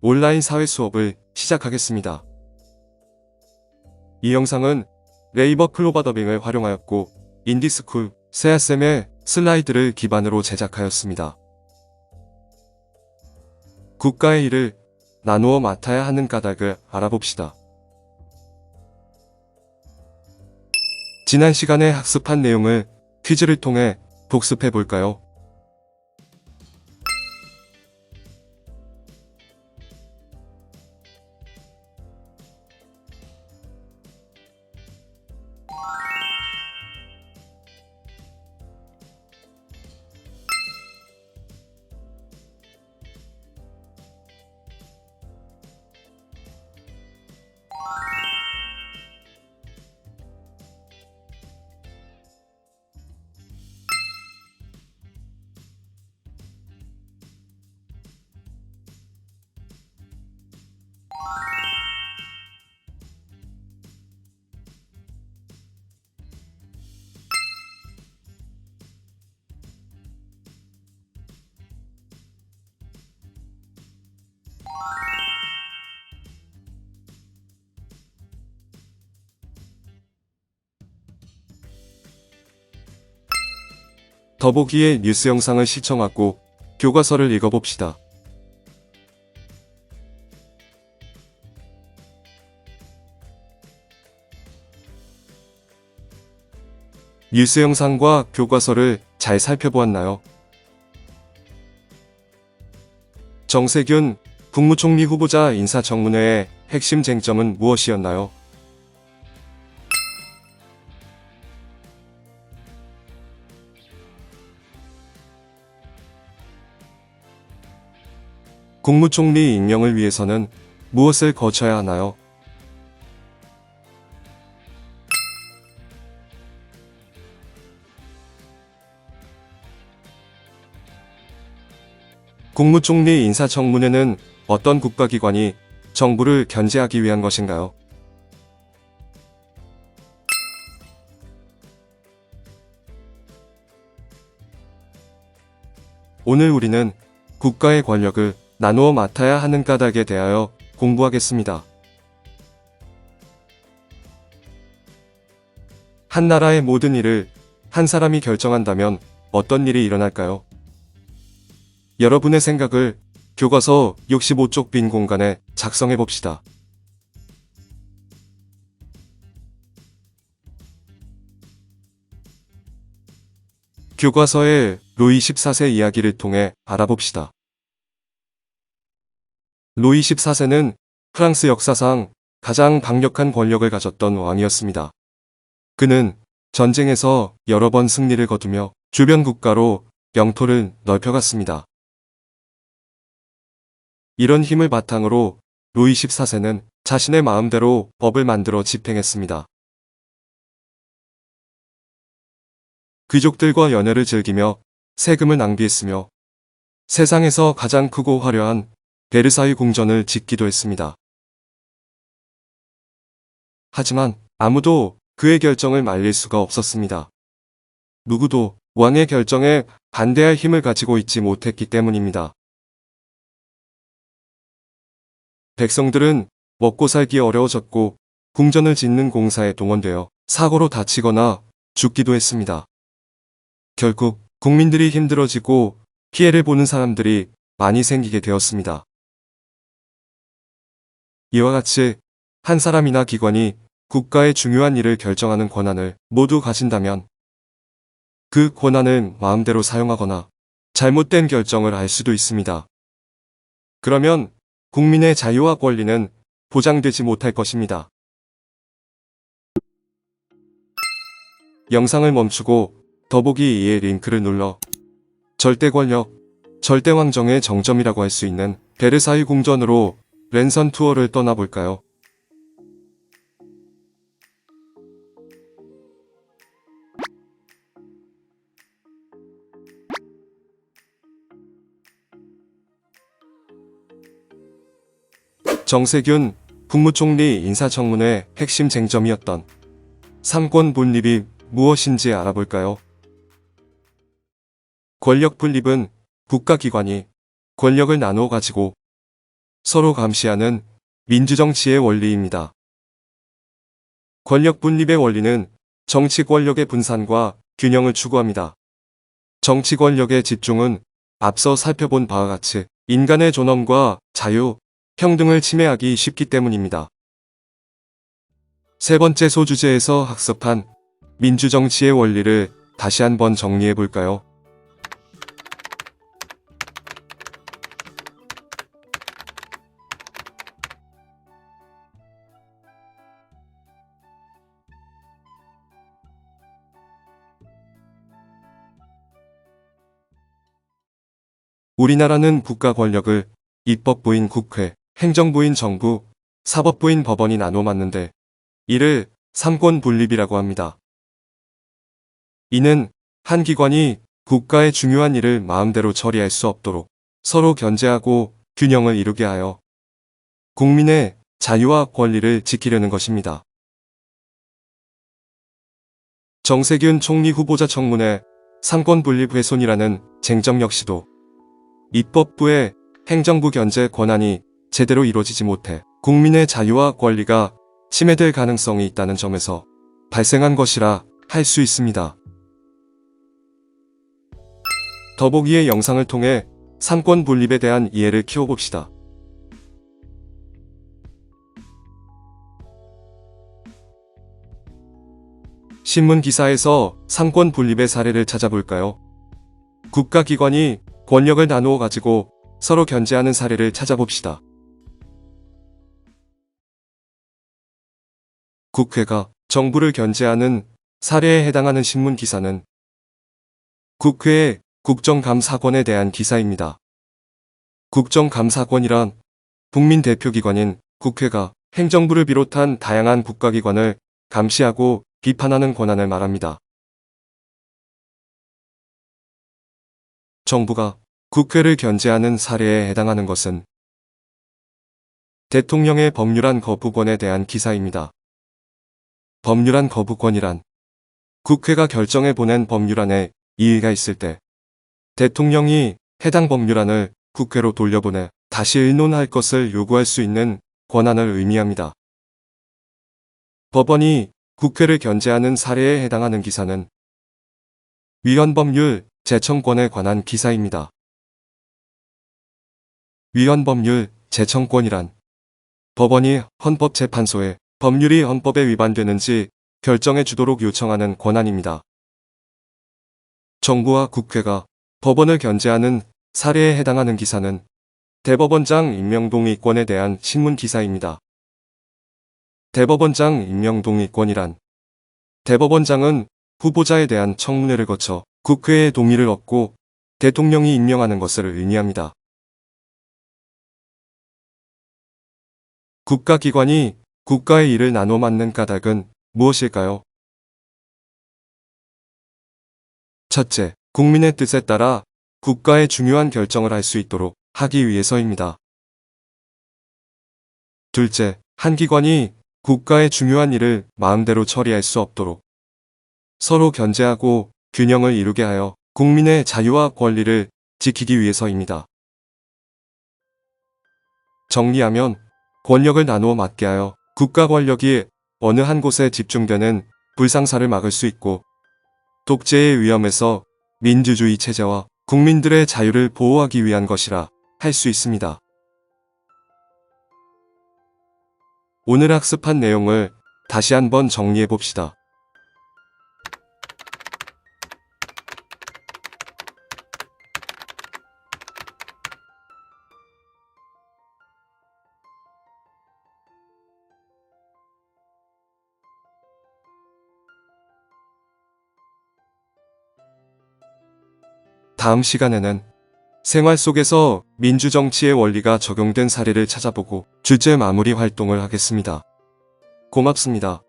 온라인 사회 수업을 시작하겠습니다. 이 영상은 네이버 클로버 더빙을 활용하였고 인디스쿨 세아쌤의 슬라이드를 기반으로 제작하였습니다. 국가의 일을 나누어 맡아야 하는 까닭을 알아봅시다. 지난 시간에 학습한 내용을 퀴즈를 통해 복습해 볼까요? 더보기의 뉴스 영상을 시청하고 교과서를 읽어봅시다. 뉴스 영상과 교과서를 잘 살펴보았나요? 정세균 국무총리 후보자 인사청문회의 핵심 쟁점은 무엇이었나요? 국무총리 임명을 위해서는 무엇을 거쳐야 하나요? 국무총리 인사청문회는 어떤 국가기관이 정부를 견제하기 위한 것인가요? 오늘 우리는 국가의 권력을 나누어 맡아야 하는 까닭에 대하여 공부하겠습니다. 한 나라의 모든 일을 한 사람이 결정한다면 어떤 일이 일어날까요? 여러분의 생각을 교과서 65쪽 빈 공간에 작성해 봅시다. 교과서의 루이 14세 이야기를 통해 알아봅시다. 루이 14세는 프랑스 역사상 가장 강력한 권력을 가졌던 왕이었습니다. 그는 전쟁에서 여러 번 승리를 거두며 주변 국가로 영토를 넓혀갔습니다. 이런 힘을 바탕으로 루이 14세는 자신의 마음대로 법을 만들어 집행했습니다. 귀족들과 연애를 즐기며 세금을 낭비했으며 세상에서 가장 크고 화려한 베르사유 궁전을 짓기도 했습니다. 하지만 아무도 그의 결정을 말릴 수가 없었습니다. 누구도 왕의 결정에 반대할 힘을 가지고 있지 못했기 때문입니다. 백성들은 먹고 살기 어려워졌고 궁전을 짓는 공사에 동원되어 사고로 다치거나 죽기도 했습니다. 결국 국민들이 힘들어지고 피해를 보는 사람들이 많이 생기게 되었습니다. 이와 같이 한 사람이나 기관이 국가의 중요한 일을 결정하는 권한을 모두 가진다면 그 권한을 마음대로 사용하거나 잘못된 결정을 할 수도 있습니다. 그러면 국민의 자유와 권리는 보장되지 못할 것입니다. 영상을 멈추고 더보기 2의 링크를 눌러 절대 권력, 절대 왕정의 정점이라고 할 수 있는 베르사유 궁전으로 랜선 투어를 떠나볼까요? 정세균 국무총리 인사청문회 핵심 쟁점이었던 삼권 분립이 무엇인지 알아볼까요? 권력 분립은 국가기관이 권력을 나누어 가지고 서로 감시하는 민주정치의 원리입니다. 권력 분립의 원리는 정치 권력의 분산과 균형을 추구합니다. 정치 권력의 집중은 앞서 살펴본 바와 같이 인간의 존엄과 자유, 평등을 침해하기 쉽기 때문입니다. 세 번째 소주제에서 학습한 민주정치의 원리를 다시 한번 정리해 볼까요? 우리나라는 국가 권력을 입법부인 국회, 행정부인 정부, 사법부인 법원이 나눠 맞는데 이를 삼권 분립이라고 합니다. 이는 한 기관이 국가의 중요한 일을 마음대로 처리할 수 없도록 서로 견제하고 균형을 이루게 하여 국민의 자유와 권리를 지키려는 것입니다. 정세균 총리 후보자 청문회 삼권 분립 훼손이라는 쟁점 역시도 입법부의 행정부 견제 권한이 제대로 이루어지지 못해 국민의 자유와 권리가 침해될 가능성이 있다는 점에서 발생한 것이라 할 수 있습니다. 더보기의 영상을 통해 삼권 분립에 대한 이해를 키워봅시다. 신문 기사에서 삼권 분립의 사례를 찾아볼까요? 국가기관이 권력을 나누어 가지고 서로 견제하는 사례를 찾아봅시다. 국회가 정부를 견제하는 사례에 해당하는 신문 기사는 국회의 국정감사권에 대한 기사입니다. 국정감사권이란 국민 대표기관인 국회가 행정부를 비롯한 다양한 국가기관을 감시하고 비판하는 권한을 말합니다. 정부가 국회를 견제하는 사례에 해당하는 것은 대통령의 법률안 거부권에 대한 기사입니다. 법률안 거부권이란 국회가 결정해 보낸 법률안에 이의가 있을 때 대통령이 해당 법률안을 국회로 돌려보내 다시 의논할 것을 요구할 수 있는 권한을 의미합니다. 법원이 국회를 견제하는 사례에 해당하는 기사는 위헌법률 제청권에 관한 기사입니다. 위헌법률 제청권이란 법원이 헌법재판소에 법률이 헌법에 위반되는지 결정해 주도록 요청하는 권한입니다. 정부와 국회가 법원을 견제하는 사례에 해당하는 기사는 대법원장 임명동의권에 대한 신문 기사입니다. 대법원장 임명동의권이란 대법원장은 후보자에 대한 청문회를 거쳐 국회의 동의를 얻고 대통령이 임명하는 것을 의미합니다. 국가기관이 국가의 일을 나눠 맡는 까닭은 무엇일까요? 첫째, 국민의 뜻에 따라 국가의 중요한 결정을 할 수 있도록 하기 위해서입니다. 둘째, 한 기관이 국가의 중요한 일을 마음대로 처리할 수 없도록 서로 견제하고 균형을 이루게 하여 국민의 자유와 권리를 지키기 위해서입니다. 정리하면 권력을 나누어 맡게 하여 국가 권력이 어느 한 곳에 집중되는 불상사를 막을 수 있고 독재의 위험에서 민주주의 체제와 국민들의 자유를 보호하기 위한 것이라 할 수 있습니다. 오늘 학습한 내용을 다시 한번 정리해 봅시다. 다음 시간에는 생활 속에서 민주정치의 원리가 적용된 사례를 찾아보고 주제 마무리 활동을 하겠습니다. 고맙습니다.